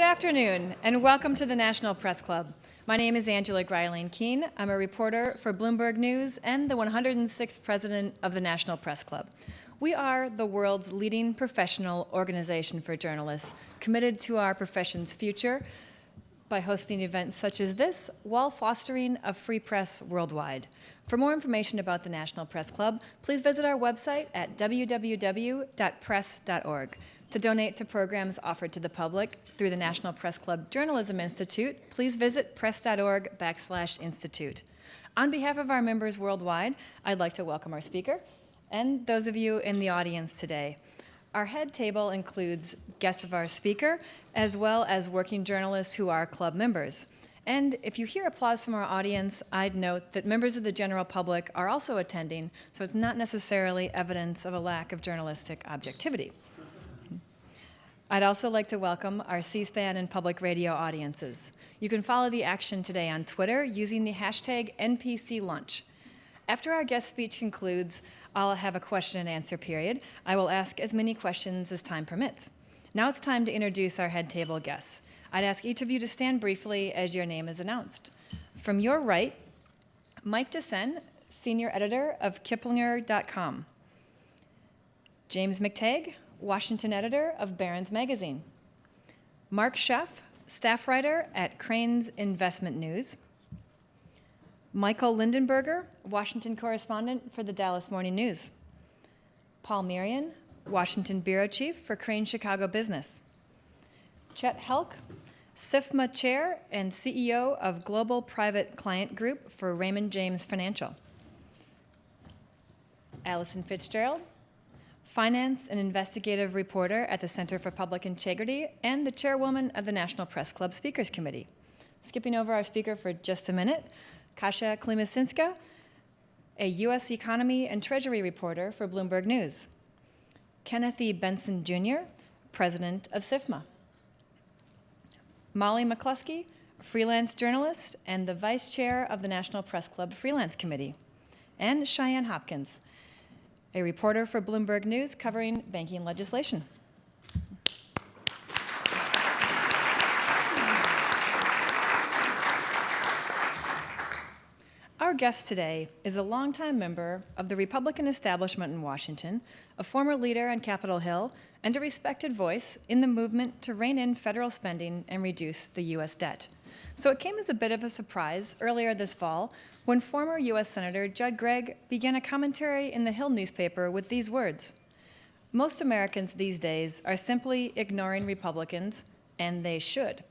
Good afternoon, and welcome to the National Press Club. My name is Angela Greiling-Keene. I'm a reporter for Bloomberg News and the 106th president of the National Press Club. We are the world's leading professional organization for journalists, committed to our profession's future by hosting events such as this while fostering a free press worldwide. For more information about the National Press Club, please visit our website at www.press.org. To donate to programs offered to the public through the National Press Club Journalism Institute, please visit press.org/institute. On behalf of our members worldwide, I'd like to welcome our speaker and those of you in the audience today. Our head table includes guests of our speaker, as well as working journalists who are club members. And if you hear applause from our audience, I'd note that members of the general public are also attending, so it's not necessarily evidence of a lack of journalistic objectivity. I'd also like to welcome our C-SPAN and public radio audiences. You can follow the action today on Twitter using the hashtag NPCLunch. After our guest speech concludes, I'll have a question and answer period. I will ask as many questions as time permits. Now it's time to introduce our head table guests. I'd ask each of you to stand briefly as your name is announced. From your right, Mike DeSen, senior editor of Kiplinger.com. James McTagg, Washington editor of Barron's Magazine. Mark Scheff, staff writer at Crane's Investment News. Michael Lindenberger, Washington correspondent for the Dallas Morning News. Paul Merian, Washington bureau chief for Crane Chicago Business. Chet Helk, SIFMA chair and CEO of Global Private Client Group for Raymond James Financial. Allison Fitzgerald, finance and investigative reporter at the Center for Public Integrity and the chairwoman of the National Press Club Speakers Committee. Skipping over our speaker for just a minute, Kasia Klimasinska, a U.S. economy and treasury reporter for Bloomberg News. Kenneth E. Benson, Jr., president of SIFMA. Molly McCluskey, freelance journalist and the vice chair of the National Press Club Freelance Committee. And Cheyenne Hopkins, a reporter for Bloomberg News covering banking legislation. Our guest today is a longtime member of the Republican establishment in Washington, a former leader on Capitol Hill, and a respected voice in the movement to rein in federal spending and reduce the U.S. debt. So it came as a bit of a surprise earlier this fall when former U.S. Senator Judd Gregg began a commentary in the Hill newspaper with these words: "Most Americans these days are simply ignoring Republicans, and they should."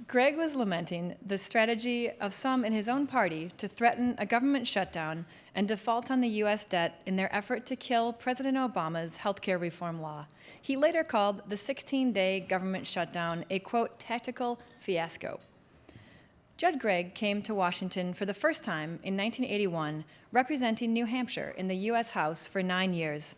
Gregg was lamenting the strategy of some in his own party to threaten a government shutdown and default on the U.S. debt in their effort to kill President Obama's healthcare reform law. He later called the 16-day government shutdown a, quote, tactical fiasco. Judd Gregg came to Washington for the first time in 1981, representing New Hampshire in the U.S. House for 9 years.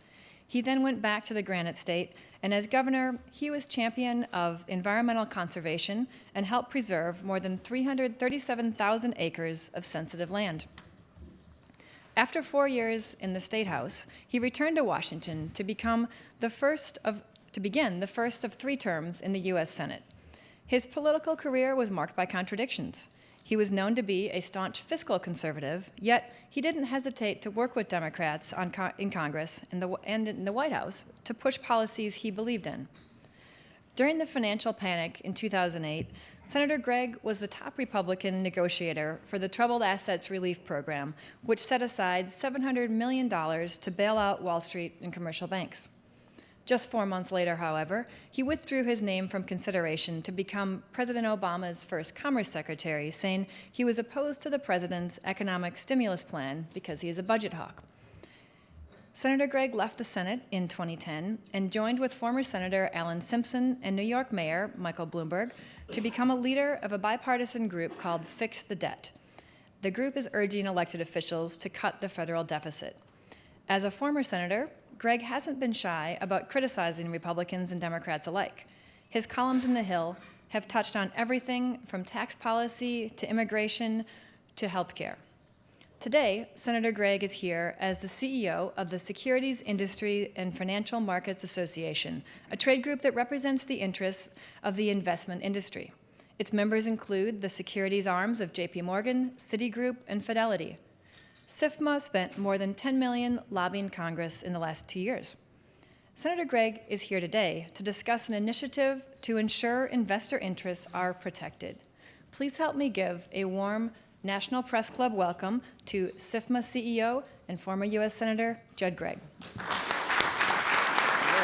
He then went back to the Granite State, and as governor, he was champion of environmental conservation and helped preserve more than 337,000 acres of sensitive land. After 4 years in the State House, he returned to Washington to begin the first of 3 terms in the U.S. Senate. His political career was marked by contradictions. He was known to be a staunch fiscal conservative, yet he didn't hesitate to work with Democrats in Congress and in the White House to push policies he believed in. During the financial panic in 2008, Senator Gregg was the top Republican negotiator for the Troubled Assets Relief Program, which set aside $700 million to bail out Wall Street and commercial banks. Just 4 months later, however, he withdrew his name from consideration to become President Obama's first Commerce Secretary, saying he was opposed to the president's economic stimulus plan because he is a budget hawk. Senator Gregg left the Senate in 2010 and joined with former Senator Alan Simpson and New York Mayor Michael Bloomberg to become a leader of a bipartisan group called Fix the Debt. The group is urging elected officials to cut the federal deficit. As a former senator, Gregg hasn't been shy about criticizing Republicans and Democrats alike. His columns in The Hill have touched on everything from tax policy to immigration to health care. Today, Senator Gregg is here as the CEO of the Securities Industry and Financial Markets Association, a trade group that represents the interests of the investment industry. Its members include the securities arms of JP Morgan, Citigroup, and Fidelity. SIFMA spent more than $10 million lobbying Congress in the last 2 years. Senator Gregg is here today to discuss an initiative to ensure investor interests are protected. Please help me give a warm National Press Club welcome to SIFMA CEO and former U.S. Senator Judd Gregg. Very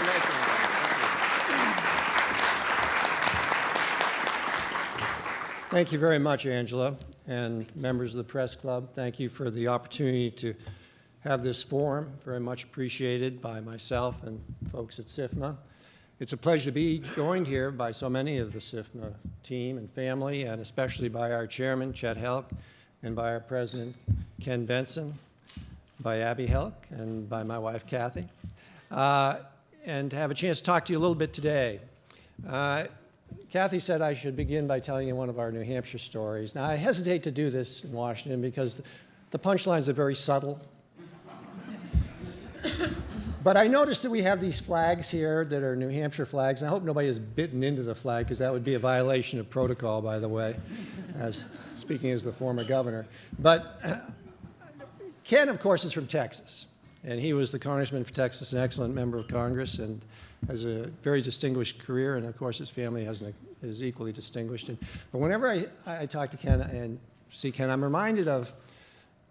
nice. Thank you very much, Angela, and members of the Press Club. Thank you for the opportunity to have this forum. Very much appreciated by myself and folks at SIFMA. It's a pleasure to be joined here by so many of the SIFMA team and family, and especially by our chairman, Chet Helk, and by our president, Ken Benson, by Abby Helk, and by my wife, Kathy, and to have a chance to talk to you a little bit today. Kathy said I should begin by telling you one of our New Hampshire stories. Now, I hesitate to do this in Washington because the punchlines are very subtle. But I noticed that we have these flags here that are New Hampshire flags, and I hope nobody has bitten into the flag, because that would be a violation of protocol, by the way, speaking as the former governor. But Ken, of course, is from Texas, and he was the congressman for Texas, an excellent member of Congress, and has a very distinguished career, and of course his family is equally distinguished. But whenever I talk to Ken and see Ken, I'm reminded of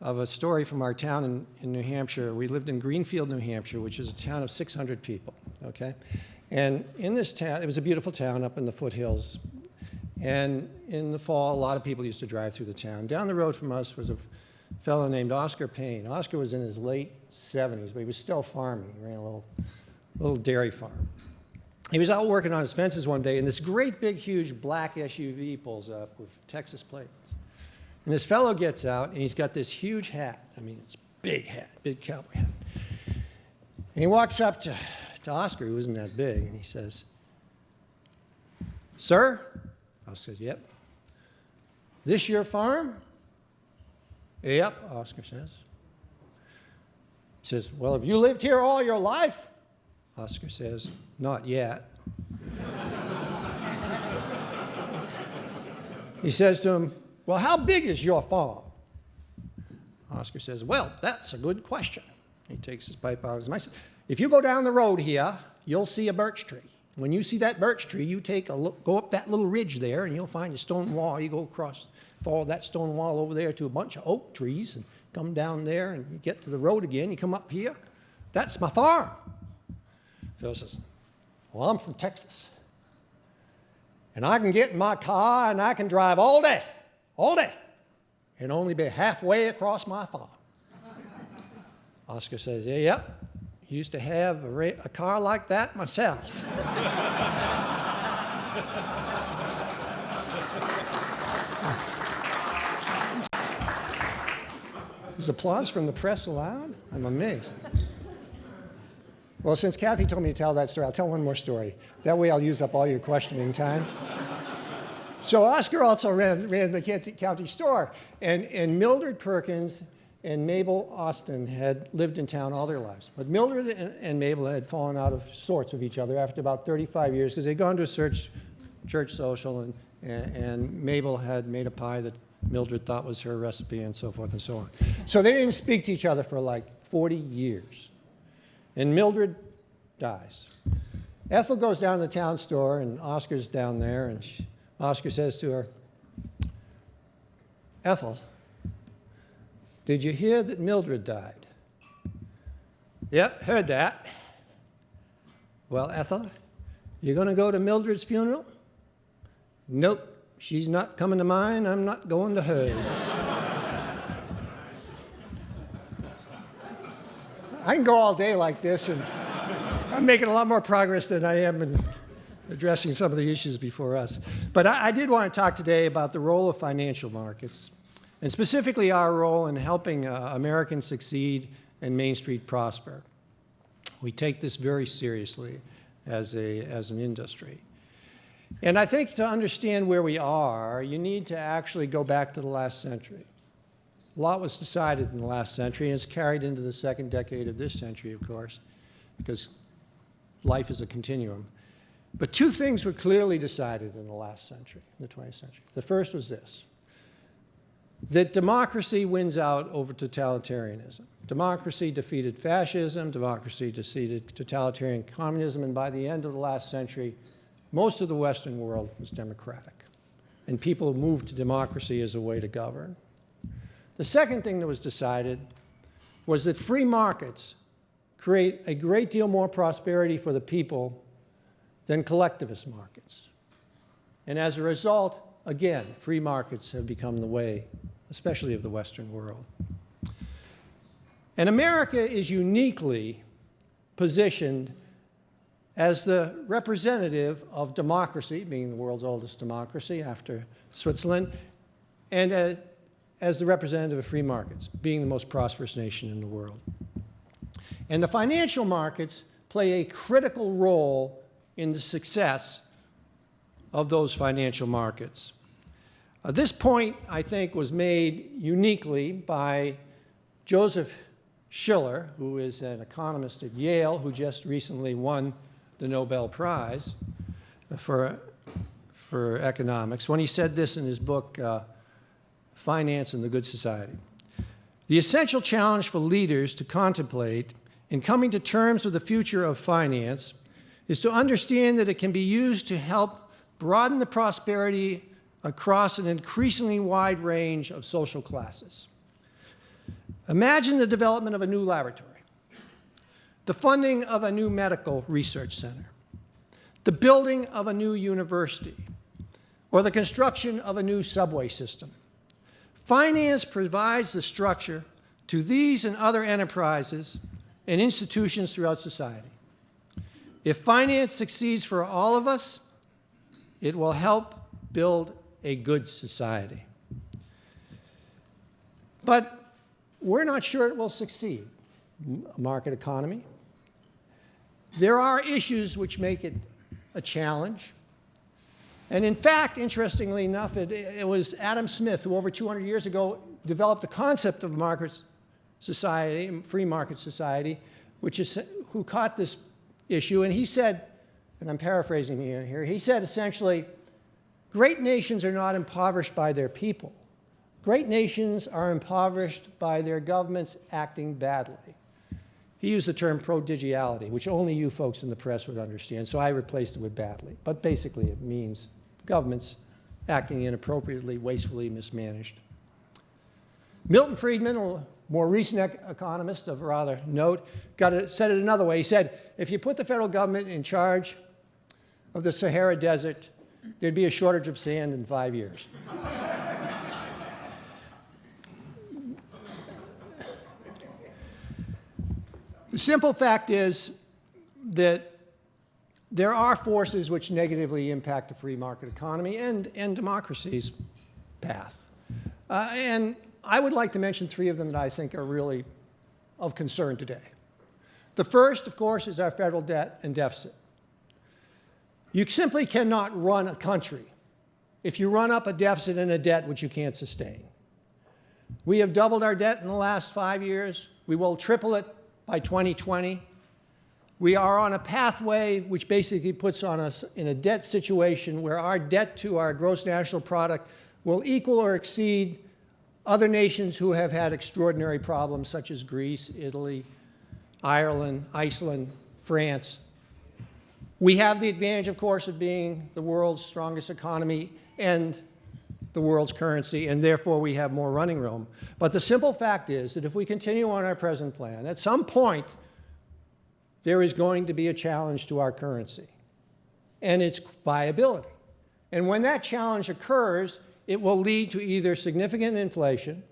a story from our town in New Hampshire. We lived in Greenfield, New Hampshire, which is a town of 600 people, okay? And in this town, it was a beautiful town up in the foothills. And in the fall, a lot of people used to drive through the town. Down the road from us was a fellow named Oscar Payne. Oscar was in his late 70s, but he was still farming. He ran a little dairy farm. He was out working on his fences one day, and this great big huge black SUV pulls up with Texas plates. And this fellow gets out, and he's got this huge hat. I mean, it's a big hat, big cowboy hat. And he walks up to Oscar, who isn't that big, and he says, "Sir?" Oscar says, "Yep." "This your farm?" "Yep," Oscar says. He says, "Well, have you lived here all your life?" Oscar says, "Not yet." He says to him, "Well, how big is your farm?" Oscar says, "Well, that's a good question." He takes his pipe out of his mouth. "If you go down the road here, you'll see a birch tree. When you see that birch tree, you take a look, go up that little ridge there, and you'll find a stone wall. You go across, follow that stone wall over there to a bunch of oak trees, and come down there, and you get to the road again. You come up here. That's my farm." Phil says, "Well, I'm from Texas, and I can get in my car, and I can drive all day, and only be halfway across my farm." Oscar says, "Yeah, yep. Used to have a car like that myself." Is applause from the press allowed? I'm amazed. Well, since Kathy told me to tell that story, I'll tell one more story. That way I'll use up all your questioning time. So Oscar also ran the county store, and Mildred Perkins and Mabel Austin had lived in town all their lives. But Mildred and Mabel had fallen out of sorts with each other after about 35 years, because they'd gone to a church social, and Mabel had made a pie that Mildred thought was her recipe, and so forth and so on. So they didn't speak to each other for like 40 years. And Mildred dies. Ethel goes down to the town store, and Oscar's down there, and Oscar says to her, "Ethel, did you hear that Mildred died?" "Yep, heard that." "Well, Ethel, you going to go to Mildred's funeral?" "Nope, she's not coming to mine. I'm not going to hers." I can go all day like this, and I'm making a lot more progress than I am in addressing some of the issues before us. But I did want to talk today about the role of financial markets, and specifically our role in helping Americans succeed and Main Street prosper. We take this very seriously as an industry. And I think to understand where we are, you need to actually go back to the last century. A lot was decided in the last century, and it's carried into the second decade of this century, of course, because life is a continuum. But two things were clearly decided in the last century, in the 20th century. The first was this, that democracy wins out over totalitarianism. Democracy defeated fascism, democracy defeated totalitarian communism, and by the end of the last century, most of the Western world was democratic, and people moved to democracy as a way to govern. The second thing that was decided was that free markets create a great deal more prosperity for the people than collectivist markets. And as a result, again, free markets have become the way, especially of the Western world. And America is uniquely positioned as the representative of democracy, being the world's oldest democracy after Switzerland, and as the representative of free markets, being the most prosperous nation in the world. And the financial markets play a critical role in the success of those financial markets. This point, I think, was made uniquely by Joseph Schiller, who is an economist at Yale, who just recently won the Nobel Prize for economics, when he said this in his book, Finance and the Good Society. The essential challenge for leaders to contemplate in coming to terms with the future of finance is to understand that it can be used to help broaden the prosperity across an increasingly wide range of social classes. Imagine the development of a new laboratory, the funding of a new medical research center, the building of a new university, or the construction of a new subway system. Finance provides the structure to these and other enterprises and institutions throughout society. If finance succeeds for all of us, it will help build a good society. But we're not sure it will succeed. A market economy. There are issues which make it a challenge. And in fact, interestingly enough, it was Adam Smith who over 200 years ago developed the concept of market society, free market society, who caught this issue, and he said, and I'm paraphrasing here, he said essentially, great nations are not impoverished by their people. Great nations are impoverished by their governments acting badly. He used the term prodigality, which only you folks in the press would understand, so I replaced it with badly. But basically it means governments acting inappropriately, wastefully, mismanaged. Milton Friedman, a more recent economist of rather note, said it another way. He said, if you put the federal government in charge of the Sahara Desert, there'd be a shortage of sand in 5 years. The simple fact is that there are forces which negatively impact the free market economy and democracy's path. And I would like to mention three of them that I think are really of concern today. The first, of course, is our federal debt and deficit. You simply cannot run a country if you run up a deficit and a debt which you can't sustain. We have doubled our debt in the last 5 years. We will triple it by 2020. We are on a pathway which basically puts on us in a debt situation where our debt to our gross national product will equal or exceed other nations who have had extraordinary problems, such as Greece, Italy, Ireland, Iceland, France. We have the advantage, of course, of being the world's strongest economy and the world's currency, and therefore we have more running room. But the simple fact is that if we continue on our present plan, at some point, there is going to be a challenge to our currency and its viability. And when that challenge occurs, it will lead to either significant inflation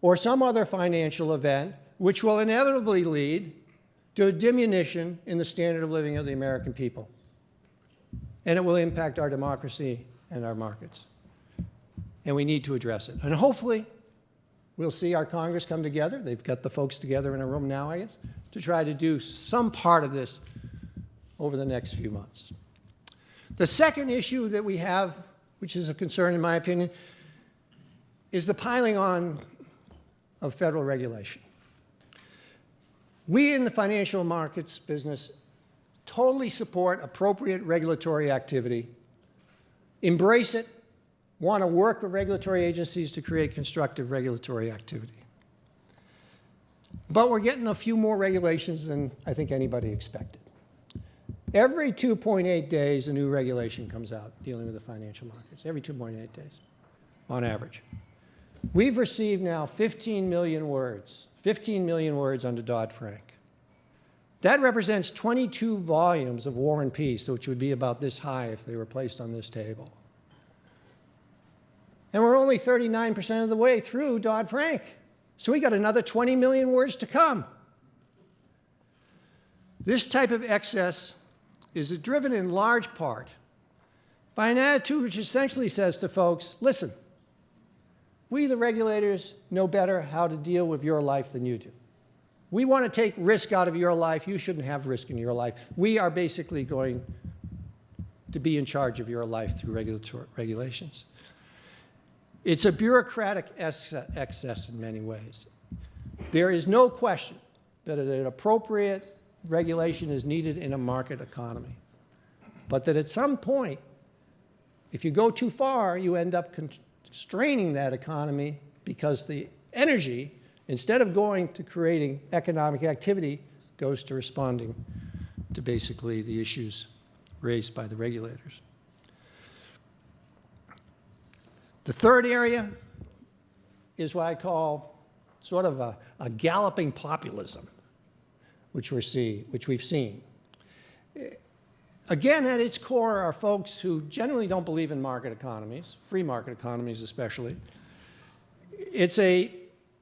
or some other financial event which will inevitably lead to a diminution in the standard of living of the American people. And it will impact our democracy and our markets. And we need to address it. And hopefully, we'll see our Congress come together. They've got the folks together in a room now, I guess, to try to do some part of this over the next few months. The second issue that we have, which is a concern in my opinion, is the piling on of federal regulation. We in the financial markets business totally support appropriate regulatory activity, embrace it, want to work with regulatory agencies to create constructive regulatory activity. But we're getting a few more regulations than I think anybody expected. Every 2.8 days, a new regulation comes out dealing with the financial markets, every 2.8 days, on average. We've received now 15 million words under Dodd-Frank. That represents 22 volumes of War and Peace, which would be about this high if they were placed on this table. And we're only 39% of the way through Dodd-Frank. So we got another 20 million words to come. This type of excess is driven in large part by an attitude which essentially says to folks, listen, we the regulators know better how to deal with your life than you do. We want to take risk out of your life. You shouldn't have risk in your life. We are basically going to be in charge of your life through regulations. It's a bureaucratic excess in many ways. There is no question that an appropriate regulation is needed in a market economy, but that at some point, if you go too far, you end up constraining that economy because the energy, instead of going to creating economic activity, goes to responding to basically the issues raised by the regulators. The third area is what I call sort of a galloping populism, which we've seen. Again, at its core are folks who generally don't believe in market economies, free market economies especially. It's a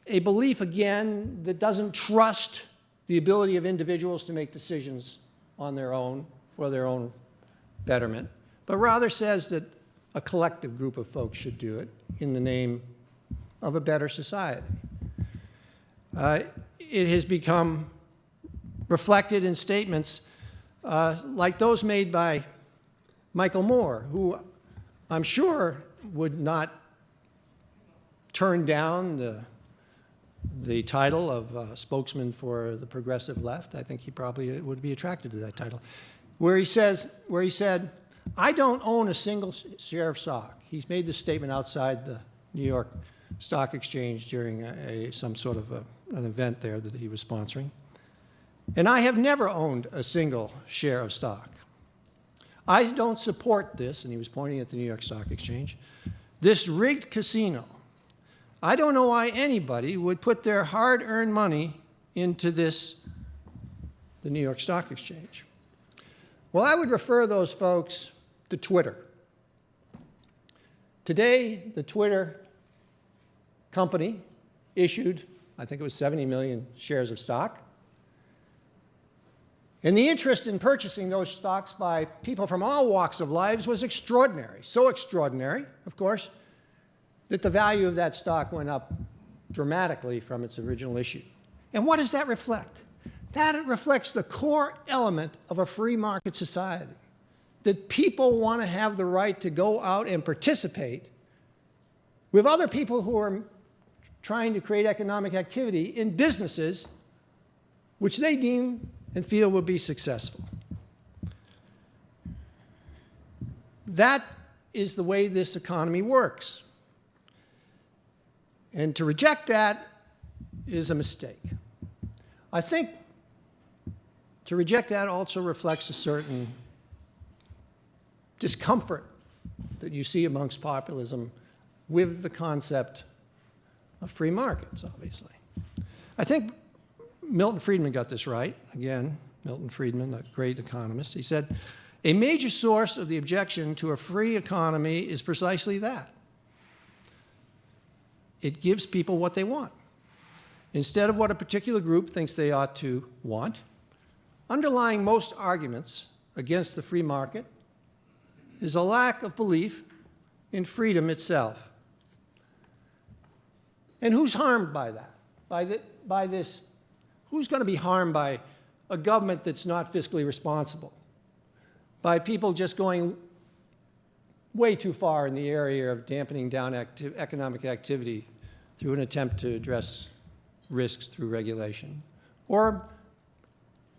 belief, again, that doesn't trust the ability of individuals to make decisions on their own for their own betterment, but rather says that a collective group of folks should do it in the name of a better society. It has become reflected in statements like those made by Michael Moore, who I'm sure would not turn down the title of spokesman for the progressive left. I think he probably would be attracted to that title, where he said, I don't own a single share of stock. He's made this statement outside the New York Stock Exchange during some sort of an event there that he was sponsoring. And I have never owned a single share of stock. I don't support this, and he was pointing at the New York Stock Exchange, this rigged casino. I don't know why anybody would put their hard-earned money into the New York Stock Exchange. Well, I would refer those folks to Twitter. Today, the Twitter company issued, I think it was 70 million shares of stock. And the interest in purchasing those stocks by people from all walks of lives was extraordinary. So extraordinary, of course, that the value of that stock went up dramatically from its original issue. And what does that reflect? That reflects the core element of a free market society, that people want to have the right to go out and participate with other people who are trying to create economic activity in businesses which they deem and feel will be successful. That is the way this economy works. And to reject that is a mistake. I think to reject that also reflects a certain discomfort that you see amongst populism with the concept of free markets, obviously. I think Milton Friedman got this right. Again, Milton Friedman, a great economist. He said, a major source of the objection to a free economy is precisely that. It gives people what they want. Instead of what a particular group thinks they ought to want, underlying most arguments against the free market is a lack of belief in freedom itself. And who's harmed by that? By this? Who's going to be harmed by a government that's not fiscally responsible? By people just going way too far in the area of dampening down economic activity through an attempt to address risks through regulation, or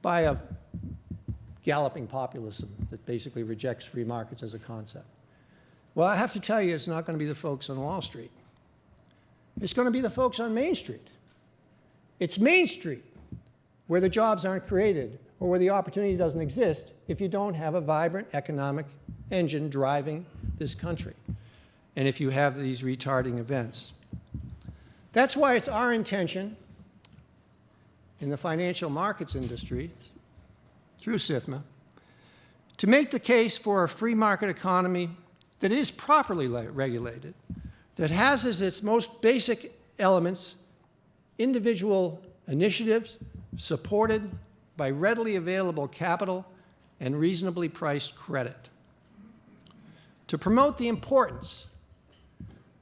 by a galloping populism that basically rejects free markets as a concept? Well, I have to tell you, it's not going to be the folks on Wall Street. It's going to be the folks on Main Street. It's Main Street where the jobs aren't created or where the opportunity doesn't exist if you don't have a vibrant economic engine driving this country, and if you have these retarding events. That's why it's our intention in the financial markets industry, through SIFMA, to make the case for a free market economy that is properly regulated, that has as its most basic elements individual initiatives supported by readily available capital and reasonably priced credit. To promote the importance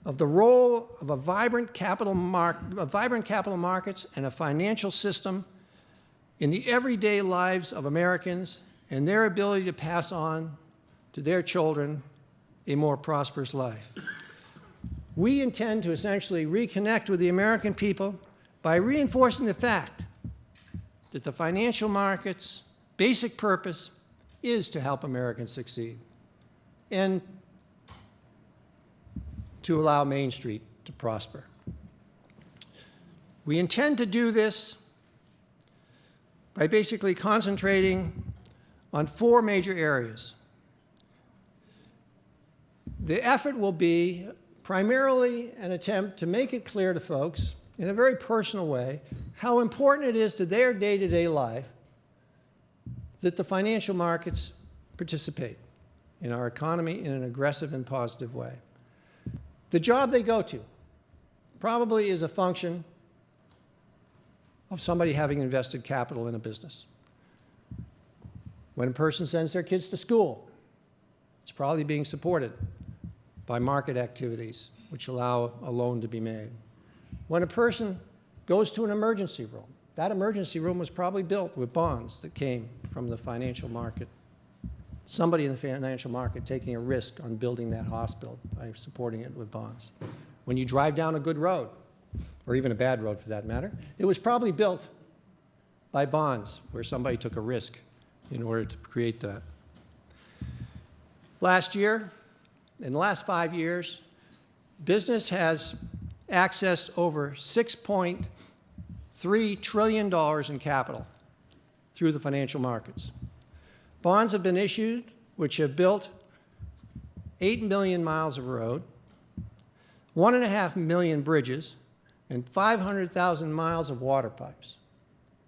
of the role of a vibrant capital markets and a financial system in the everyday lives of Americans and their ability to pass on to their children a more prosperous life. We intend to essentially reconnect with the American people by reinforcing the fact that the financial markets' basic purpose is to help Americans succeed and to allow Main Street to prosper. We intend to do this by basically concentrating on 4 major areas. The effort will be primarily an attempt to make it clear to folks in a very personal way how important it is to their day-to-day life that the financial markets participate in our economy in an aggressive and positive way. The job they go to probably is a function of somebody having invested capital in a business. When a person sends their kids to school, it's probably being supported by market activities which allow a loan to be made. When a person goes to an emergency room, that emergency room was probably built with bonds that came from the financial market. Somebody in the financial market taking a risk on building that hospital by supporting it with bonds. When you drive down a good road, or even a bad road for that matter, it was probably built by bonds where somebody took a risk in order to create that. Last year, in the last 5 years, business has accessed over $6.3 trillion in capital through the financial markets. Bonds have been issued which have built 8 million miles of road, 1.5 million bridges, and 500,000 miles of water pipes,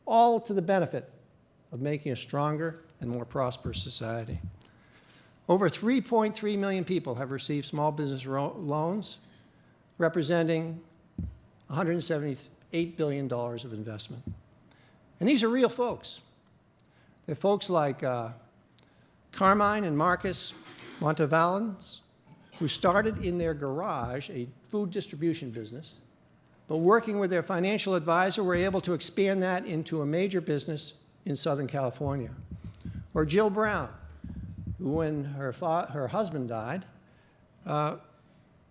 all to the benefit of making a stronger and more prosperous society. Over 3.3 million people have received small business loans, representing $178 billion of investment. And these are real folks. They're folks like Carmine and Marcus Montevalens, who started in their garage a food distribution business, but working with their financial advisor were able to expand that into a major business in Southern California. Or Jill Brown, who when her husband died,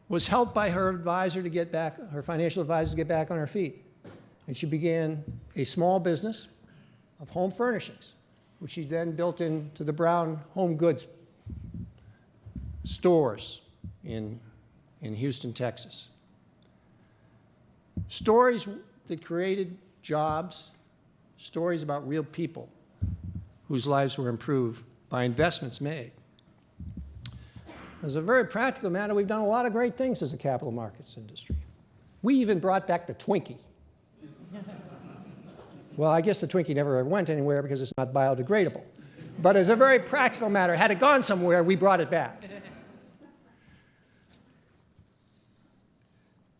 was helped by her advisor to get back, her financial advisor to get back on her feet. And she began a small business of home furnishings, which she then built into the Brown Home Goods stores in Houston, Texas. Stories that created jobs, stories about real people whose lives were improved by investments made. As a very practical matter, we've done a lot of great things as a capital markets industry. We even brought back the Twinkie. Well, I guess the Twinkie never went anywhere because it's not biodegradable. But as a very practical matter, had it gone somewhere, we brought it back.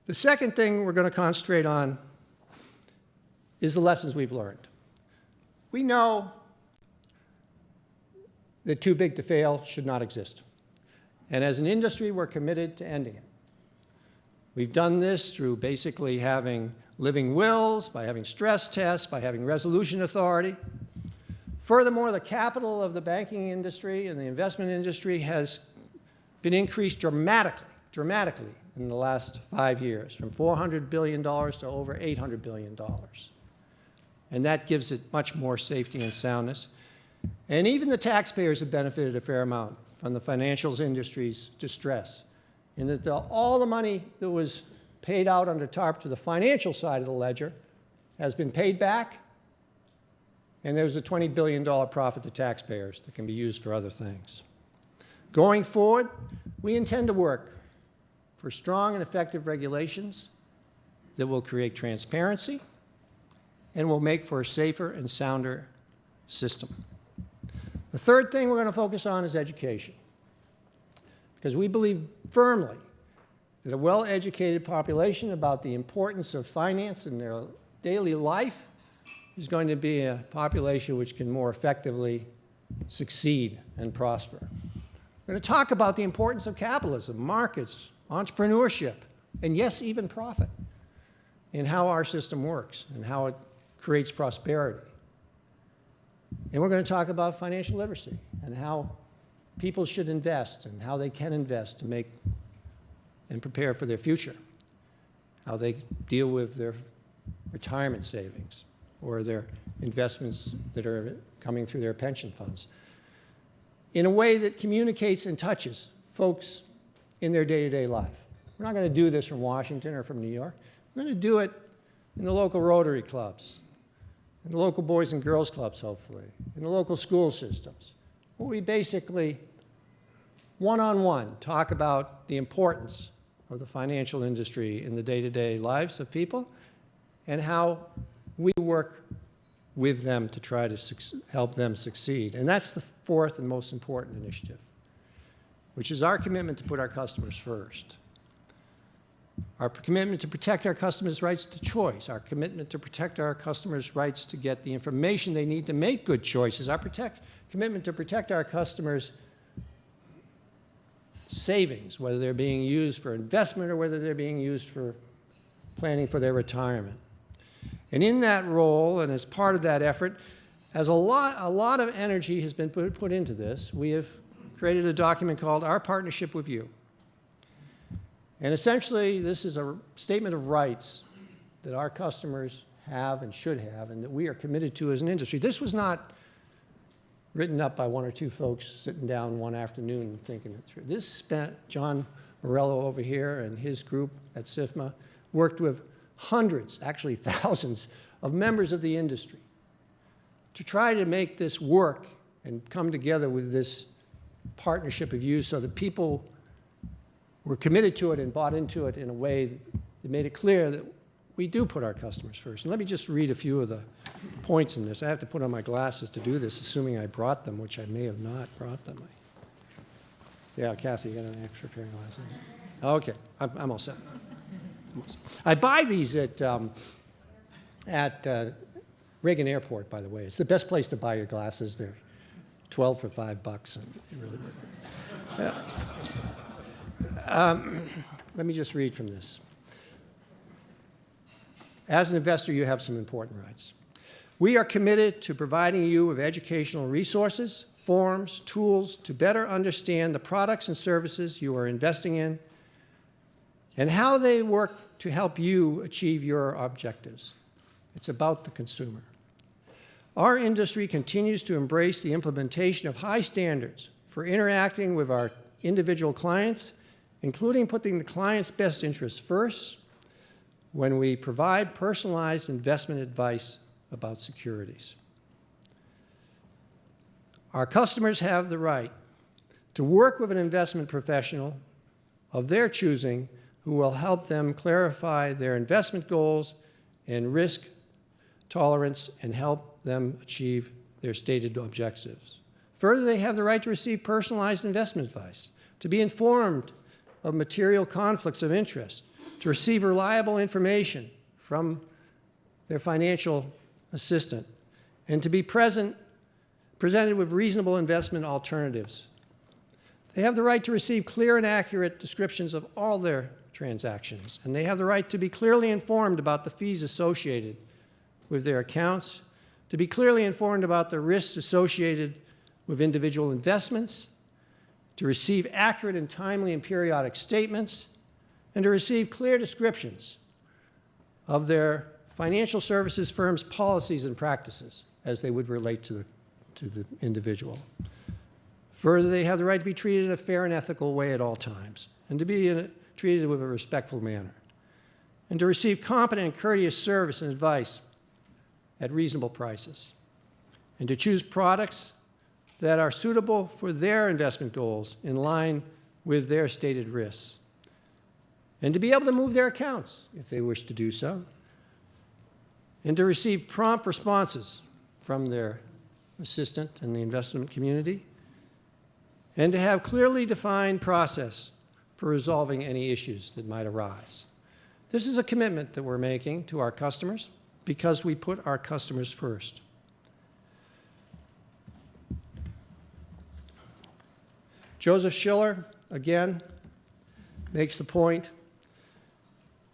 The second thing we're going to concentrate on is the lessons we've learned. We know that too big to fail should not exist. And as an industry, we're committed to ending it. We've done this through basically having living wills, by having stress tests, by having resolution authority. Furthermore, the capital of the banking industry and the investment industry has been increased dramatically in the last 5 years, from $400 billion to over $800 billion. And that gives it much more safety and soundness. And even the taxpayers have benefited a fair amount from the financial industry's distress, in that all the money that was paid out under TARP to the financial side of the ledger has been paid back, and there's a $20 billion profit to taxpayers that can be used for other things. Going forward, we intend to work for strong and effective regulations that will create transparency and will make for a safer and sounder system. The third thing we're going to focus on is education, because we believe firmly that a well-educated population about the importance of finance in their daily life is going to be a population which can more effectively succeed and prosper. We're going to talk about the importance of capitalism, markets, entrepreneurship, and yes, even profit, in how our system works and how it creates prosperity. And we're going to talk about financial literacy and how people should invest and how they can invest to make and prepare for their future, how they deal with their retirement savings or their investments that are coming through their pension funds, in a way that communicates and touches folks in their day-to-day life. We're not going to do this from Washington or from New York. We're going to do it in the local Rotary clubs, in the local Boys and Girls Clubs, hopefully, in the local school systems, where we basically, one-on-one, talk about the importance of the financial industry in the day-to-day lives of people and how we work with them to try to help them succeed. And that's the fourth and most important initiative, which is our commitment to put our customers first. Our commitment to protect our customers' rights to choice, our commitment to protect our customers' rights to get the information they need to make good choices, our commitment to protect our customers' savings, whether they're being used for investment or whether they're being used for planning for their retirement. And in that role, and as part of that effort, as a lot of energy has been put into this, we have created a document called Our Partnership with You. And essentially, this is a statement of rights that our customers have and should have and that we are committed to as an industry. This was not written up by one or two folks sitting down one afternoon and thinking it through. This spent John Morello over here and his group at SIFMA worked with hundreds, actually thousands, of members of the industry to try to make this work and come together with this partnership of you so that people were committed to it and bought into it in a way that made it clear that we do put our customers first. And let me just read a few of the points in this. I have to put on my glasses to do this, assuming I brought them, which I may have not brought them. Yeah, Kathy, you got an extra pair of glasses? Okay, I'm all set. I buy these at Reagan Airport, by the way. It's the best place to buy your glasses. They're 12 for $5, and really good. Let me just read from this. As an investor, you have some important rights. We are committed to providing you with educational resources, forums, tools to better understand the products and services you are investing in and how they work to help you achieve your objectives. It's about the consumer. Our industry continues to embrace the implementation of high standards for interacting with our individual clients, including putting the client's best interests first when we provide personalized investment advice about securities. Our customers have the right to work with an investment professional of their choosing who will help them clarify their investment goals and risk tolerance and help them achieve their stated objectives. Further, they have the right to receive personalized investment advice, to be informed of material conflicts of interest, to receive reliable information from their financial assistant, and to be presented with reasonable investment alternatives. They have the right to receive clear and accurate descriptions of all their transactions, and they have the right to be clearly informed about the fees associated with their accounts, to be clearly informed about the risks associated with individual investments, to receive accurate and timely and periodic statements, and to receive clear descriptions of their financial services firm's policies and practices as they would relate to the individual. Further, they have the right to be treated in a fair and ethical way at all times, and to be treated with a respectful manner, and to receive competent and courteous service and advice at reasonable prices, and to choose products that are suitable for their investment goals in line with their stated risks, and to be able to move their accounts if they wish to do so, and to receive prompt responses from their assistant and the investment community, and to have clearly defined process for resolving any issues that might arise. This is a commitment that we're making to our customers because we put our customers first. Joseph Schiller, again, makes the point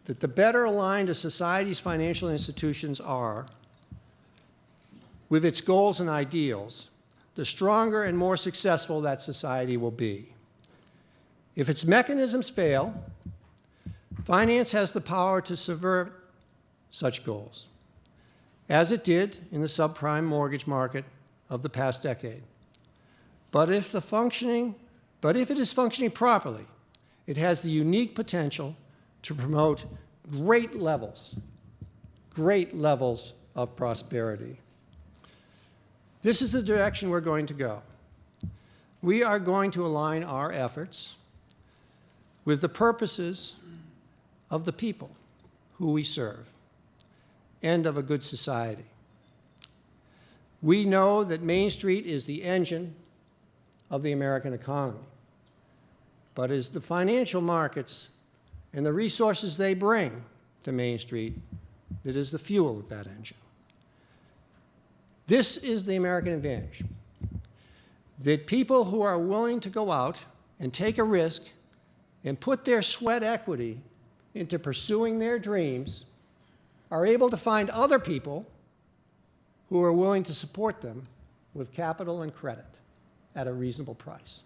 that the better aligned a society's financial institutions are with its goals and ideals, the stronger and more successful that society will be. If its mechanisms fail, finance has the power to subvert such goals, as it did in the subprime mortgage market of the past decade. But if it is functioning properly, it has the unique potential to promote great levels of prosperity. This is the direction we're going to go. We are going to align our efforts with the purposes of the people who we serve and of a good society. We know that Main Street is the engine of the American economy, but it's the financial markets and the resources they bring to Main Street that is the fuel of that engine. This is the American advantage, that people who are willing to go out and take a risk and put their sweat equity into pursuing their dreams are able to find other people who are willing to support them with capital and credit at a reasonable price.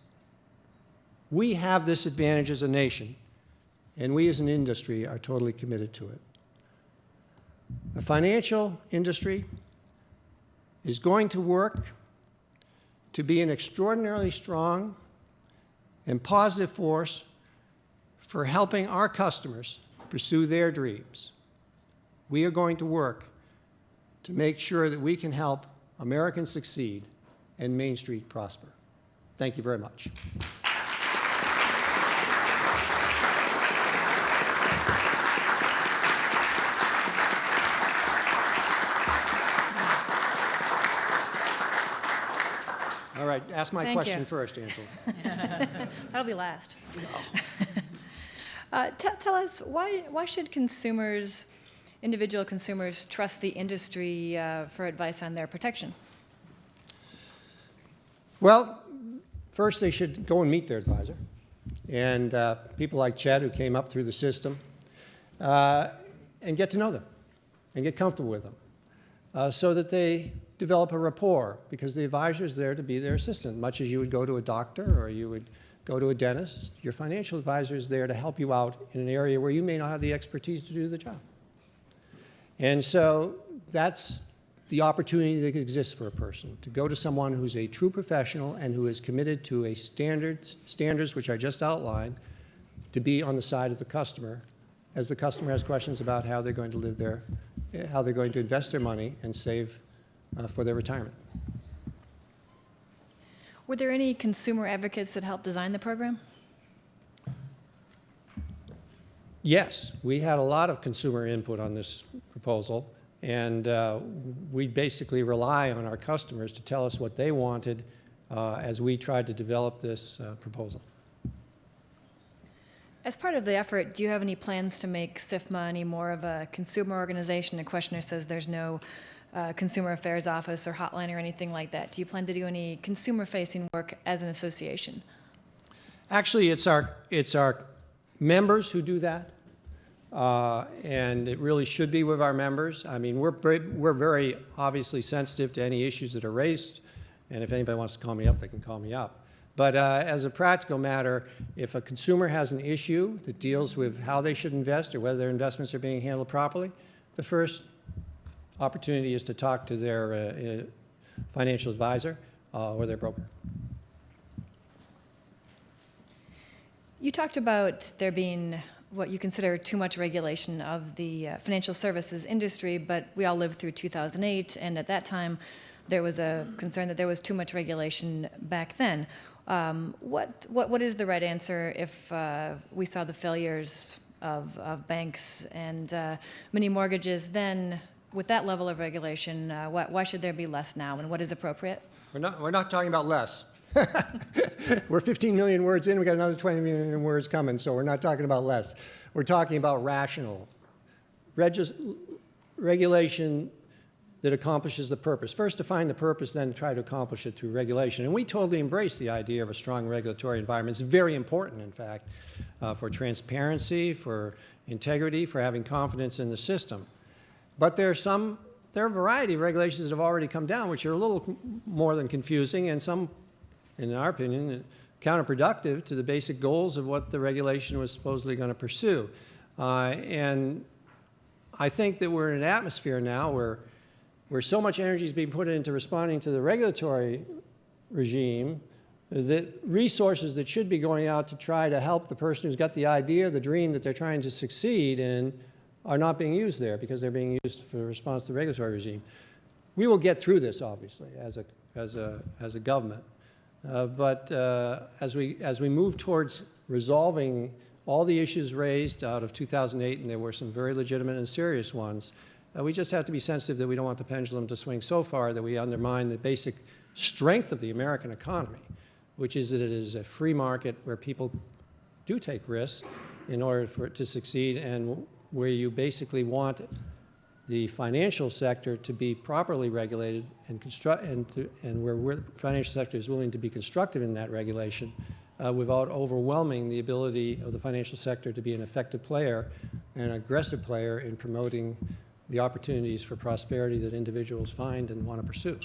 We have this advantage as a nation, and we as an industry are totally committed to it. The financial industry is going to work to be an extraordinarily strong and positive force for helping our customers pursue their dreams. We are going to work to make sure that we can help Americans succeed and Main Street prosper. Thank you very much. All right, ask my Thank question you. first, Angela. That'll be last. Tell us, why should consumers, individual consumers, trust the industry for advice on their protection? Well, first they should go and meet their advisor. And people like Chad who came up through the system, and get to know them and get comfortable with them so that they develop a rapport, because the advisor is there to be their assistant. Much as you would go to a doctor or you would go to a dentist, your financial advisor is there to help you out in an area where you may not have the expertise to do the job. And so that's the opportunity that exists for a person, to go to someone who's a true professional and who is committed to a standards which I just outlined, to be on the side of the customer as the customer has questions about how they're going to live their, how they're going to invest their money and save for their retirement. Were there any consumer advocates that helped design the program? Yes, we had a lot of consumer input on this proposal, and we basically rely on our customers to tell us what they wanted as we tried to develop this proposal. As part of the effort, do you have any plans to make SIFMA any more of a consumer organization? The questioner says there's no consumer affairs office or hotline or anything like that. Do you plan to do any consumer-facing work as an association? Actually, it's our members who do that, and it really should be with our members. I mean, we're very obviously sensitive to any issues that are raised, and if anybody wants to call me up, they can call me up. But as a practical matter, if a consumer has an issue that deals with how they should invest or whether their investments are being handled properly, the first opportunity is to talk to their financial advisor or their broker. You talked about there being what you consider too much regulation of the financial services industry, but we all lived through 2008, and at that time there was a concern that there was too much regulation back then. What is the right answer if we saw the failures of banks and many mortgages then? With that level of regulation, why should there be less now, and what is appropriate? We're not talking about less. We're 15 million words in, we got another 20 million words coming, so we're not talking about less. We're talking about rational regulation that accomplishes the purpose. First define the purpose, then try to accomplish it through regulation. And we totally embrace the idea of a strong regulatory environment. It's very important, in fact, for transparency, for integrity, for having confidence in the system. But there are a variety of regulations that have already come down, which are a little more than confusing, and some, in our opinion, counterproductive to the basic goals of what the regulation was supposedly going to pursue. And I think that we're in an atmosphere now where so much energy is being put into responding to the regulatory regime that resources that should be going out to try to help the person who's got the idea, the dream that they're trying to succeed in, are not being used there because they're being used for response to the regulatory regime. We will get through this, obviously, as a government. But as we move towards resolving all the issues raised out of 2008, and there were some very legitimate and serious ones, we just have to be sensitive that we don't want the pendulum to swing so far that we undermine the basic strength of the American economy, which is that it is a free market where people do take risks in order for it to succeed, and where you basically want the financial sector to be properly regulated and where the financial sector is willing to be constructive in that regulation without overwhelming the ability of the financial sector to be an effective player and an aggressive player in promoting the opportunities for prosperity that individuals find and want to pursue.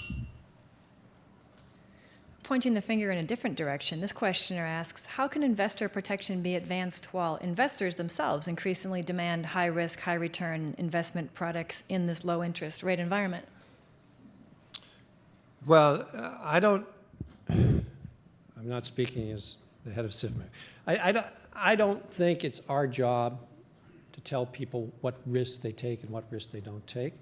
Pointing the finger in a different direction, this questioner asks, how can investor protection be advanced while investors themselves increasingly demand high-risk, high-return investment products in this low-interest rate environment? Well, I'm not speaking as the head of SIFMA. I don't think it's our job to tell people what risks they take and what risks they don't take.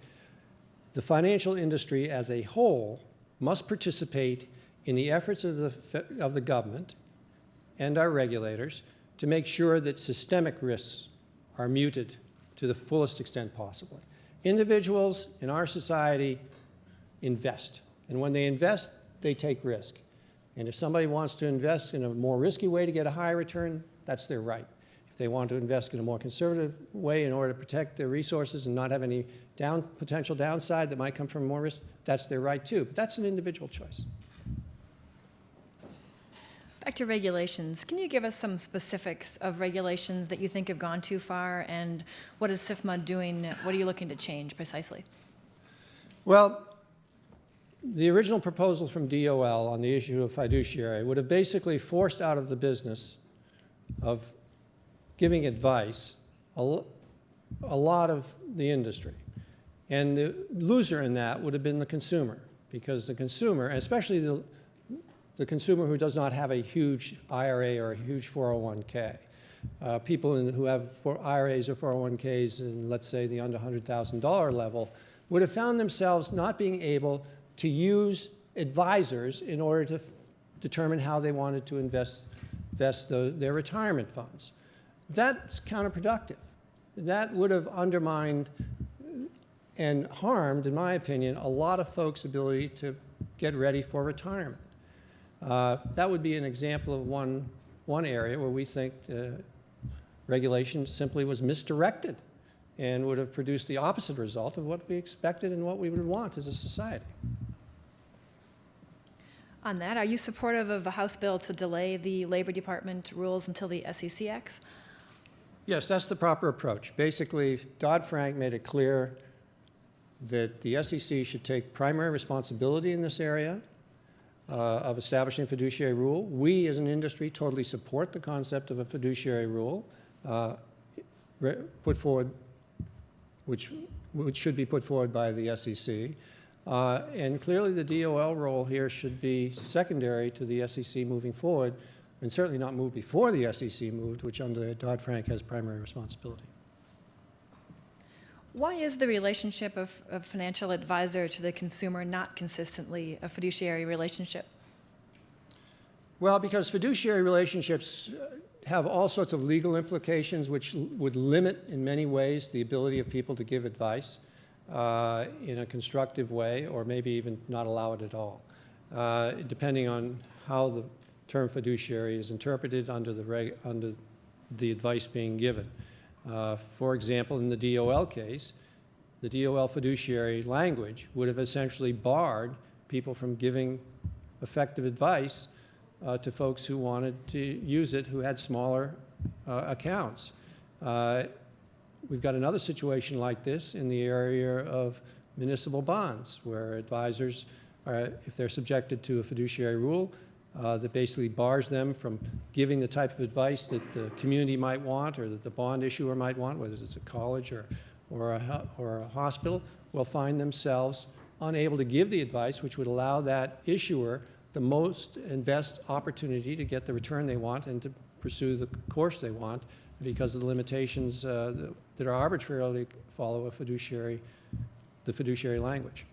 The financial industry as a whole must participate in the efforts of the government and our regulators to make sure that systemic risks are muted to the fullest extent possible. Individuals in our society invest, and when they invest, they take risk. And if somebody wants to invest in a more risky way to get a higher return, that's their right. If they want to invest in a more conservative way in order to protect their resources and not have any potential downside that might come from more risk, that's their right too. But that's an individual choice. Back to regulations. Can you give us some specifics of regulations that you think have gone too far, and what is SIFMA doing? What are you looking to change precisely? Well, the original proposal from DOL on the issue of fiduciary would have basically forced out of the business of giving advice a lot of the industry. And the loser in that would have been the consumer, because the consumer, especially the consumer who does not have a huge IRA or a huge 401k. People who have IRAs or 401ks in, let's say, the under $100,000 level would have found themselves not being able to use advisors in order to determine how they wanted to invest their retirement funds. That's counterproductive. That would have undermined and harmed, in my opinion, a lot of folks' ability to get ready for retirement. That would be an example of one area where we think regulation simply was misdirected and would have produced the opposite result of what we expected and what we would want as a society. On that, are you supportive of a House bill to delay the Labor Department rules until the SEC acts? Yes, that's the proper approach. Basically, Dodd-Frank made it clear that the SEC should take primary responsibility in this area. of establishing a fiduciary rule. We, as an industry, totally support the concept of a fiduciary rule put forward, which should be put forward by the SEC. And clearly the DOL role here should be secondary to the SEC moving forward, and certainly not move before the SEC moved, which under Dodd-Frank has primary responsibility. Why is the relationship of a financial advisor to the consumer not consistently a fiduciary relationship? Well, because fiduciary relationships have all sorts of legal implications which would limit in many ways the ability of people to give advice in a constructive way, or maybe even not allow it at all, depending on how the term fiduciary is interpreted under the advice being given. For example, in the DOL case, the DOL fiduciary language would have essentially barred people from giving effective advice to folks who wanted to use it who had smaller accounts. We've got another situation like this in the area of municipal bonds, where advisors, if they're subjected to a fiduciary rule, that basically bars them from giving the type of advice that the community might want or that the bond issuer might want, whether it's a college or a hospital, will find themselves unable to give the advice which would allow that issuer the most and best opportunity to get the return they want and to pursue the course they want because of the limitations that are arbitrarily follow the fiduciary language.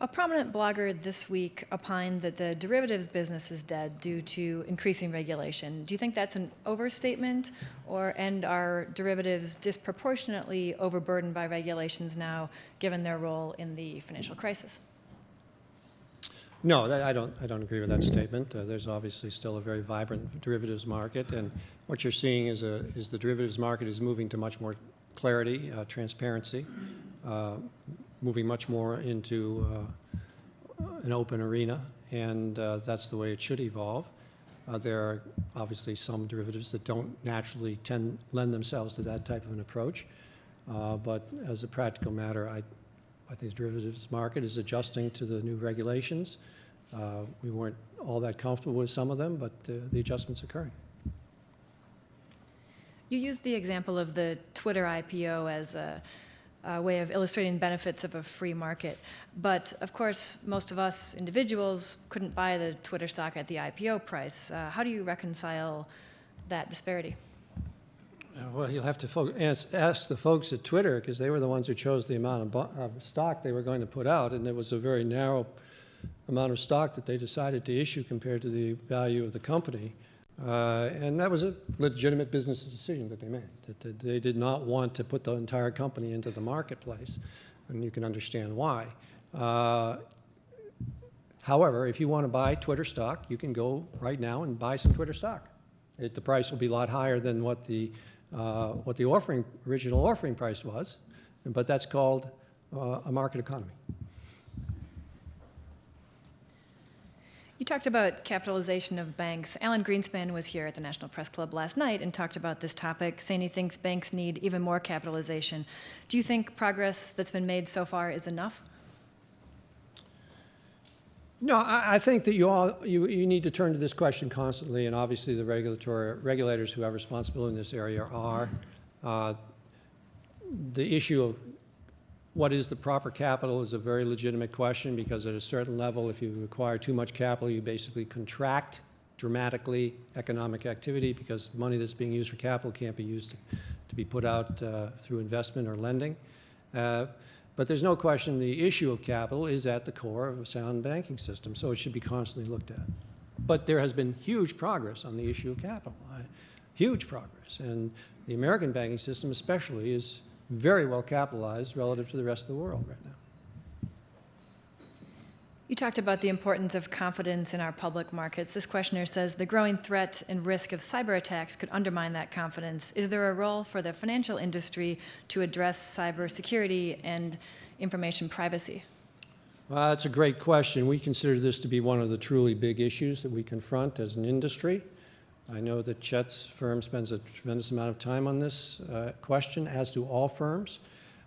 A prominent blogger this week opined that the derivatives business is dead due to increasing regulation. Do you think that's an overstatement, and are derivatives disproportionately overburdened by regulations now, given their role in the financial crisis? No, I don't agree with that statement. There's obviously still a very vibrant derivatives market, and what you're seeing is the derivatives market is moving to much more clarity, transparency, moving much more into an open arena, and that's the way it should evolve. There are obviously some derivatives that don't naturally lend themselves to that type of an approach, but as a practical matter, I think the derivatives market is adjusting to the new regulations. We weren't all that comfortable with some of them, but the adjustment's occurring. You used the example of the Twitter IPO as a way of illustrating benefits of a free market. But of course, most of us individuals couldn't buy the Twitter stock at the IPO price. How do you reconcile that disparity? Well, you'll have to ask the folks at Twitter, because they were the ones who chose the amount of stock they were going to put out, and it was a very narrow amount of stock that they decided to issue compared to the value of the company. And that was a legitimate business decision that they made, that they did not want to put the entire company into the marketplace, and you can understand why. However, if you want to buy Twitter stock, you can go right now and buy some Twitter stock. The price will be a lot higher than what the original offering price was, but that's called a market economy. You talked about capitalization of banks. Alan Greenspan was here at the National Press Club last night and talked about this topic, saying he thinks banks need even more capitalization. Do you think progress that's been made so far is enough? No, I think that you need to turn to this question constantly, and obviously the regulators who have responsibility in this area are. The issue of what is the proper capital is a very legitimate question, because at a certain level, if you require too much capital, you basically contract dramatically economic activity, because money that's being used for capital can't be used to be put out through investment or lending. But there's no question the issue of capital is at the core of a sound banking system, so it should be constantly looked at. But there has been huge progress on the issue of capital, huge progress. And the American banking system especially is very well capitalized relative to the rest of the world right now. You talked about the importance of confidence in our public markets. This questioner says the growing threat and risk of cyber attacks could undermine that confidence. Is there a role for the financial industry to address cyber security and information privacy? Well, that's a great question. We consider this to be one of the truly big issues that we confront as an industry. I know that Chet's firm spends a tremendous amount of time on this question, as do all firms.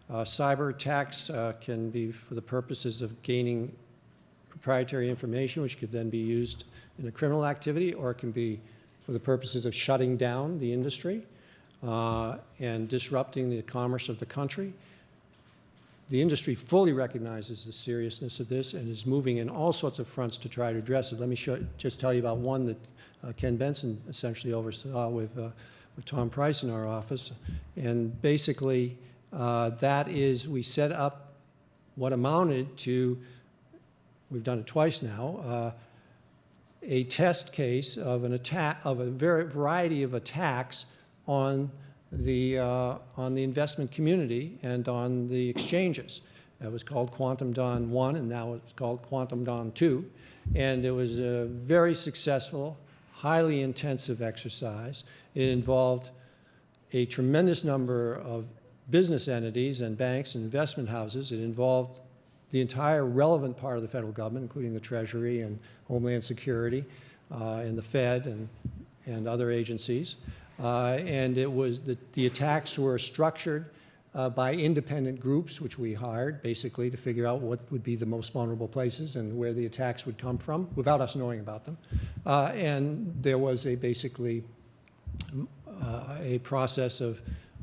Cyber attacks can be for the purposes of gaining proprietary information, which could then be used in a criminal activity, or it can be for the purposes of shutting down the industry and disrupting the commerce of the country. The industry fully recognizes the seriousness of this and is moving in all sorts of fronts to try to address it. Let me just tell you about one that Ken Benson essentially oversaw with Tom Price in our office. And basically, that is, we set up what amounted to, we've done it twice now, a test case of an attack, of a variety of attacks on the investment community and on the exchanges. It was called Quantum Dawn 1, and now it's called Quantum Dawn 2. And it was a very successful, highly intensive exercise. It involved a tremendous number of business entities and banks and investment houses. It involved the entire relevant part of the federal government, including the Treasury and Homeland Security and the Fed and other agencies. And it was the attacks were structured by independent groups, which we hired, basically, to figure out what would be the most vulnerable places and where the attacks would come from, without us knowing about them. And there was basically a process of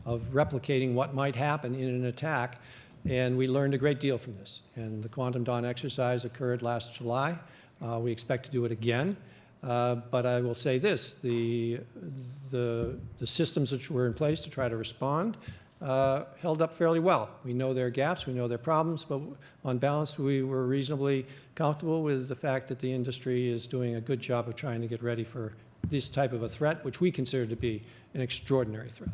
replicating what might happen in an attack, and we learned a great deal from this. And the Quantum Dawn exercise occurred last July. We expect to do it again. But I will say this, the systems which were in place to try to respond held up fairly well. We know their gaps, we know their problems, but on balance, we were reasonably comfortable with the fact that the industry is doing a good job of trying to get ready for this type of a threat, which we consider to be an extraordinary threat.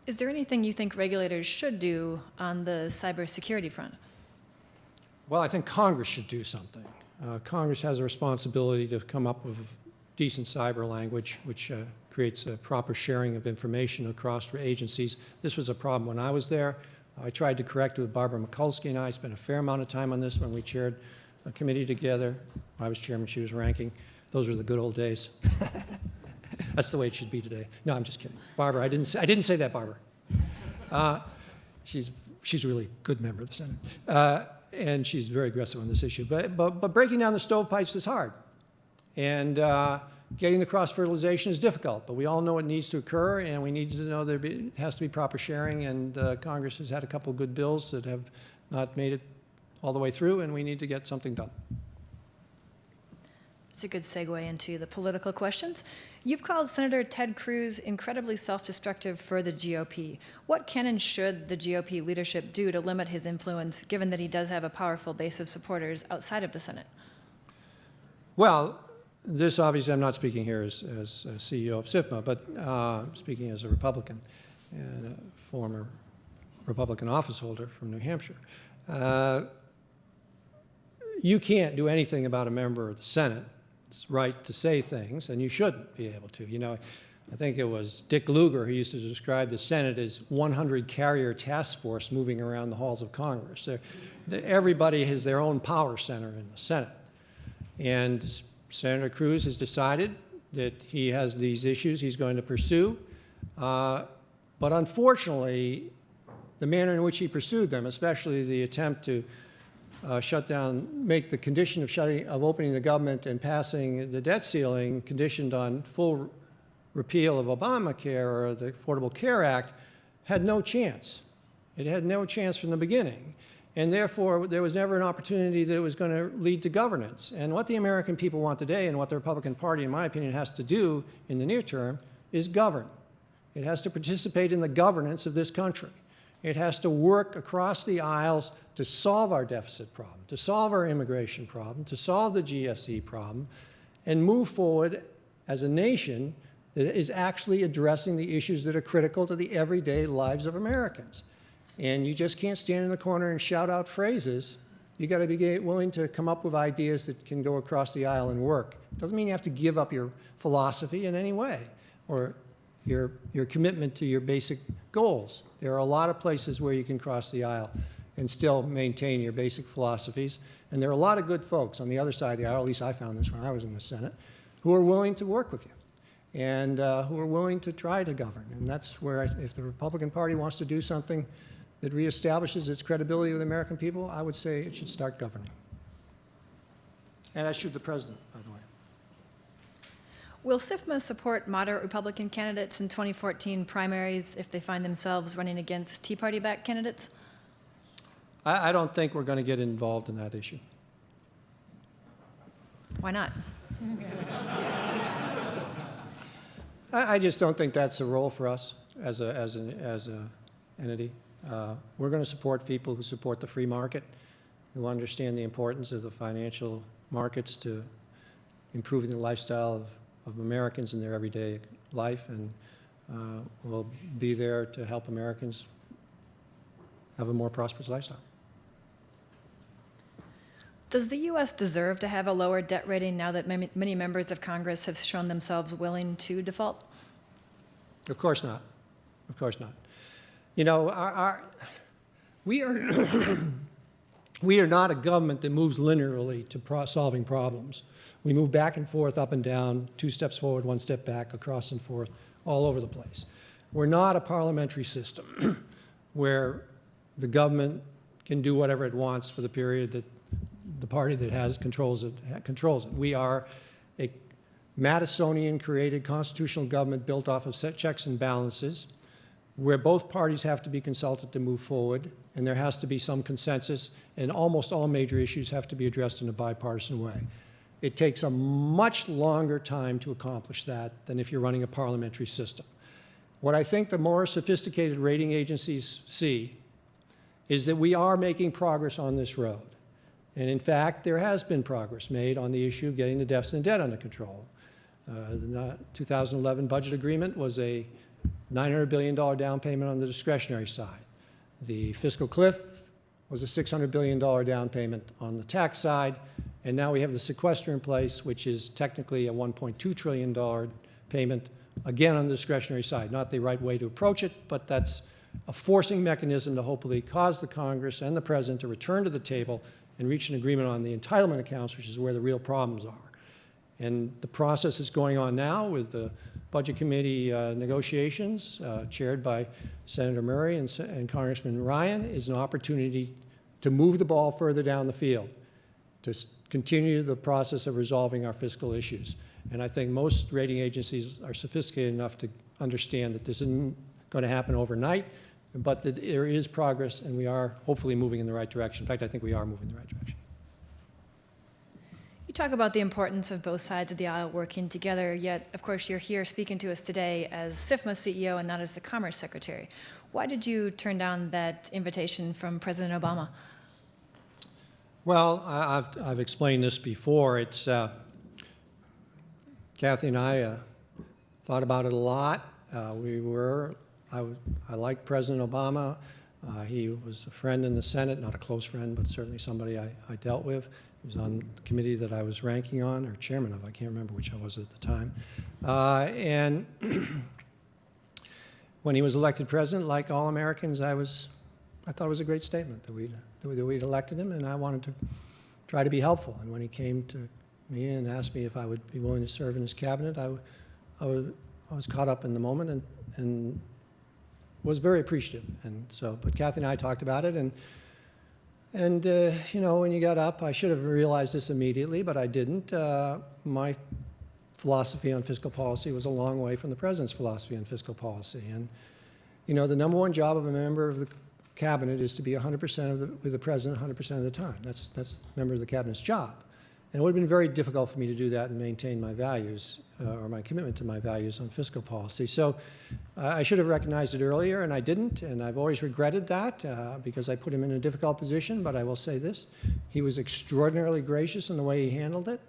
Is there anything you think regulators should do on the cybersecurity front? Well, I think Congress should do something. Congress has a responsibility to come up with decent cyber language, which creates a proper sharing of information across agencies. This was a problem when I was there. I tried to correct it with Barbara Mikulski, and I spent a fair amount of time on this when we chaired a committee together. I was chairman, she was ranking. Those were the good old days. That's the way it should be today. No, I'm just kidding. Barbara, I didn't say that, Barbara. She's a really good member of the Senate. And she's very aggressive on this issue. But breaking down the stovepipes is hard. And getting the cross-fertilization is difficult. But we all know it needs to occur, and we need to know there has to be proper sharing. And Congress has had a couple of good bills that have not made it all the way through, and we need to get something done. It's a good segue into the political questions. You've called Senator Ted Cruz incredibly self-destructive for the GOP. What can and should the GOP leadership do to limit his influence, given that he does have a powerful base of supporters outside of the Senate? Well, this obviously, I'm not speaking here as CEO of SIFMA, but speaking as a Republican and a former Republican office holder from New Hampshire. You can't do anything about a member of the Senate. It's right to say things, and you shouldn't be able to. You know, I think it was Dick Lugar who used to describe the Senate as 100 carrier task force moving around the halls of Congress. Everybody has their own power center in the Senate. And Senator Cruz has decided that he has these issues he's going to pursue. But unfortunately, the manner in which he pursued them, especially the attempt to make the condition of opening the government and passing the debt ceiling conditioned on full repeal of Obamacare or the Affordable Care Act, had no chance. It had no chance from the beginning. And therefore, there was never an opportunity that it was going to lead to governance. And what the American people want today, and what the Republican Party, in my opinion, has to do in the near term, is govern. It has to participate in the governance of this country. It has to work across the aisles to solve our deficit problem, to solve our immigration problem, to solve the GSE problem, and move forward as a nation that is actually addressing the issues that are critical to the everyday lives of Americans. And you just can't stand in the corner and shout out phrases. You got to be willing to come up with ideas that can go across the aisle and work. Doesn't mean you have to give up your philosophy in any way, or your commitment to your basic goals. There are a lot of places where you can cross the aisle and still maintain your basic philosophies. And there are a lot of good folks on the other side of the aisle, at least I found this when I was in the Senate, who are willing to work with you. and who are willing to try to govern. And that's where, if the Republican Party wants to do something that reestablishes its credibility with the American people, I would say it should start governing. And as should the president, by the way. Will SIFMA support moderate Republican candidates in 2014 primaries if they find themselves running against Tea Party-backed candidates? I don't think we're going to get involved in that issue. Why not? I just don't think that's a role for us as an entity. We're going to support people who support the free market, who understand the importance of the financial markets to improving the lifestyle of Americans in their everyday life, and we'll be there to help Americans have a more prosperous lifestyle. Does the U.S. deserve to have a lower debt rating now that many members of Congress have shown themselves willing to default? Of course not. Of course not. You know, we are not a government that moves linearly to solving problems. We move back and forth, up and down, 2 steps forward, 1 step back, across and forth, all over the place. We're not a parliamentary system where the government can do whatever it wants for the period that the party that controls it. We are a Madisonian-created constitutional government built off of set checks and balances, where both parties have to be consulted to move forward, and there has to be some consensus, and almost all major issues have to be addressed in a bipartisan way. It takes a much longer time to accomplish that than if you're running a parliamentary system. What I think the more sophisticated rating agencies see is that we are making progress on this road. And in fact, there has been progress made on the issue of getting the deficit and debt under control. The 2011 budget agreement was a $900 billion down payment on the discretionary side. The fiscal cliff was a $600 billion down payment on the tax side. And now we have the sequester in place, which is technically a $1.2 trillion payment, again on the discretionary side. Not the right way to approach it, but that's a forcing mechanism to hopefully cause the Congress and the President to return to the table and reach an agreement on the entitlement accounts, which is where the real problems are. And the process is going on now with the Budget Committee negotiations, chaired by Senator Murray and Congressman Ryan, is an opportunity to move the ball further down the field, to continue the process of resolving our fiscal issues. And I think most rating agencies are sophisticated enough to understand that this isn't going to happen overnight, but that there is progress, and we are hopefully moving in the right direction. In fact, I think we are moving in the right direction. You talk about the importance of both sides of the aisle working together, yet, of course, you're here speaking to us today as SIFMA CEO and not as the Commerce Secretary. Why did you turn down that invitation from President Obama? Well, I've explained this before. It's Kathy and I thought about it a lot. I liked President Obama. He was a friend in the Senate, not a close friend, but certainly somebody I dealt with. He was on the committee that I was ranking on, or chairman of, I can't remember which I was at the time. And when he was elected president, like all Americans, I thought it was a great statement that we'd elected him, and I wanted to try to be helpful. And when he came to me and asked me if I would be willing to serve in his cabinet, I was caught up in the moment and was very appreciative. And so, but Kathy and I talked about it, and you know, when you got up, I should have realized this immediately, but I didn't. My philosophy on fiscal policy was a long way from the president's philosophy on fiscal policy. And you know, the number one job of a member of the cabinet is to be 100% with the president 100% of the time. That's a member of the cabinet's job. And it would have been very difficult for me to do that and maintain my values or my commitment to my values on fiscal policy. So I should have recognized it earlier, and I didn't, and I've always regretted that because I put him in a difficult position. But I will say this, he was extraordinarily gracious in the way he handled it,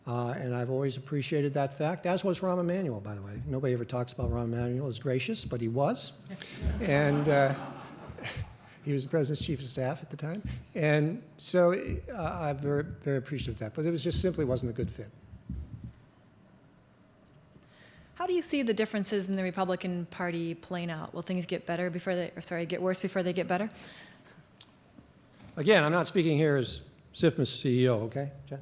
and I've always appreciated that fact, as was Rahm Emanuel, by the way. Nobody ever talks about Rahm Emanuel as gracious, but he was. And he was the president's chief of staff at the time. And so I'm very, very appreciative of that. But it was just simply wasn't a good fit. How do you see the differences in the Republican Party playing out? Will things get better before get worse before they get better? Again, I'm not speaking here as SIFMA's CEO, okay, John?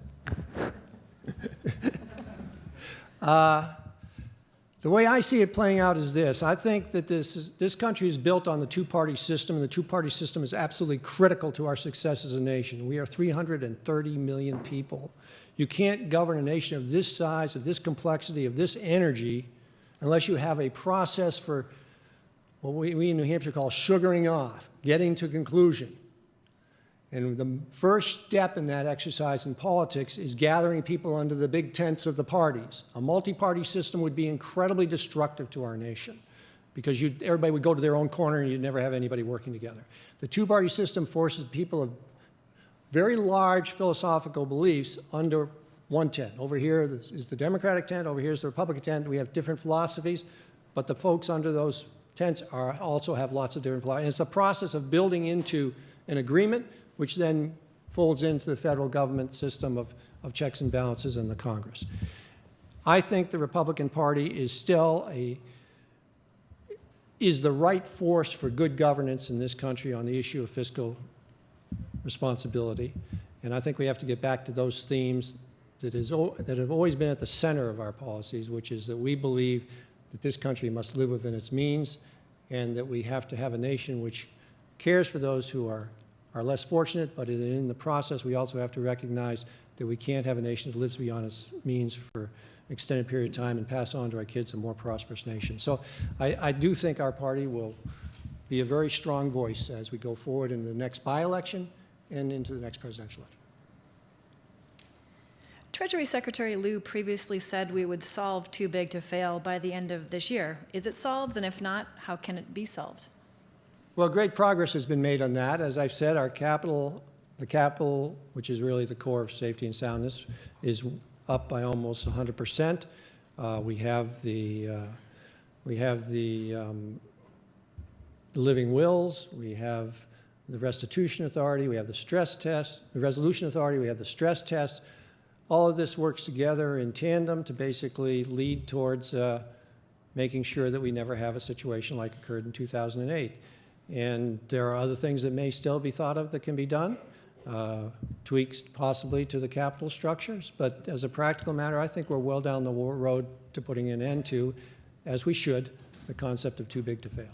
The way I see it playing out is this. I think that this country is built on the two-party system, and the two-party system is absolutely critical to our success as a nation. We are 330 million people. You can't govern a nation of this size, of this complexity, of this energy, unless you have a process for what we in New Hampshire call sugaring off, getting to conclusion. And the first step in that exercise in politics is gathering people under the big tents of the parties. A multi-party system would be incredibly destructive to our nation because everybody would go to their own corner and you'd never have anybody working together. The two-party system forces people of very large philosophical beliefs under one tent. Over here is the Democratic tent, over here is the Republican tent. We have different philosophies, but the folks under those tents also have lots of different philosophies. And it's a process of building into an agreement which then folds into the federal government system of checks and balances in the Congress. I think the Republican Party is still the right force for good governance in this country on the issue of fiscal responsibility. And I think we have to get back to those themes that have always been at the center of our policies, which is that we believe that this country must live within its means and that we have to have a nation which cares for those who are less fortunate, but in the process, we also have to recognize that we can't have a nation that lives beyond its means for an extended period of time and pass on to our kids a more prosperous nation. So I do think our party will be a very strong voice as we go forward in the next by-election and into the next presidential election. Treasury Secretary Liu previously said we would solve too big to fail by the end of this year. Is it solved? And if not, how can it be solved? Well, great progress has been made on that. As I've said, the capital, which is really the core of safety and soundness, is up by almost 100%. We have the living wills. We have the restitution authority. We have the stress test, the resolution authority. We have the stress test. All of this works together in tandem to basically lead towards making sure that we never have a situation like occurred in 2008. And there are other things that may still be thought of that can be done, tweaks possibly to the capital structures. But as a practical matter, I think we're well down the road to putting an end to, as we should, the concept of too big to fail.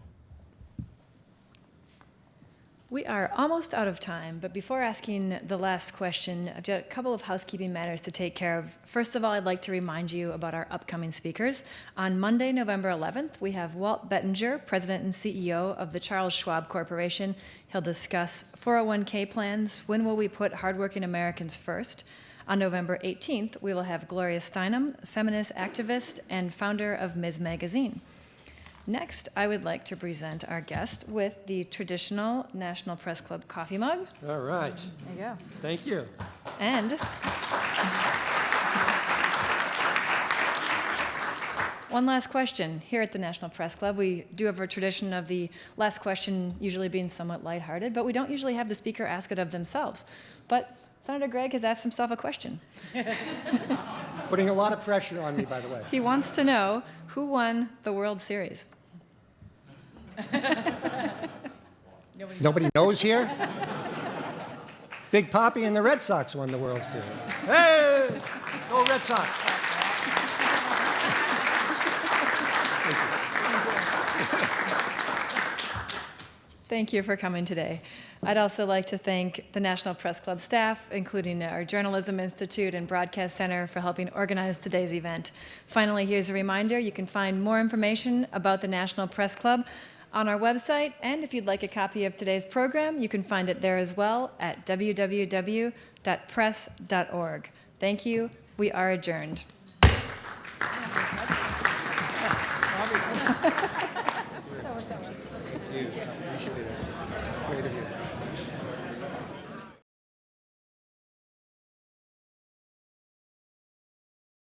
We are almost out of time, but before asking the last question, I've got a couple of housekeeping matters to take care of. First of all, I'd like to remind you about our upcoming speakers. On Monday, November 11th, we have Walt Bettinger, President and CEO of the Charles Schwab Corporation. He'll discuss 401k plans. When will we put hardworking Americans first? On November 18th, we will have Gloria Steinem, feminist activist and founder of Ms. Magazine. Next, I would like to present our guest with the traditional National Press Club coffee mug. All right. There you go. Thank you. And one last question. Here at the National Press Club, we do have a tradition of the last question usually being somewhat lighthearted, but we don't usually have the speaker ask it of themselves. But Senator Gregg has asked himself a question. Putting a lot of pressure on me, by the way. He wants to know who won the World Series. Nobody knows here? Big Papi and the Red Sox won the World Series. Hey! Go Red Sox! Thank you for coming today. I'd also like to thank the National Press Club staff, including our Journalism Institute and Broadcast Center, for helping organize today's event. Finally, here's a reminder. You can find more information about the National Press Club on our website, and if you'd like a copy of today's program, you can find it there as well at www.press.org. Thank you. We are adjourned.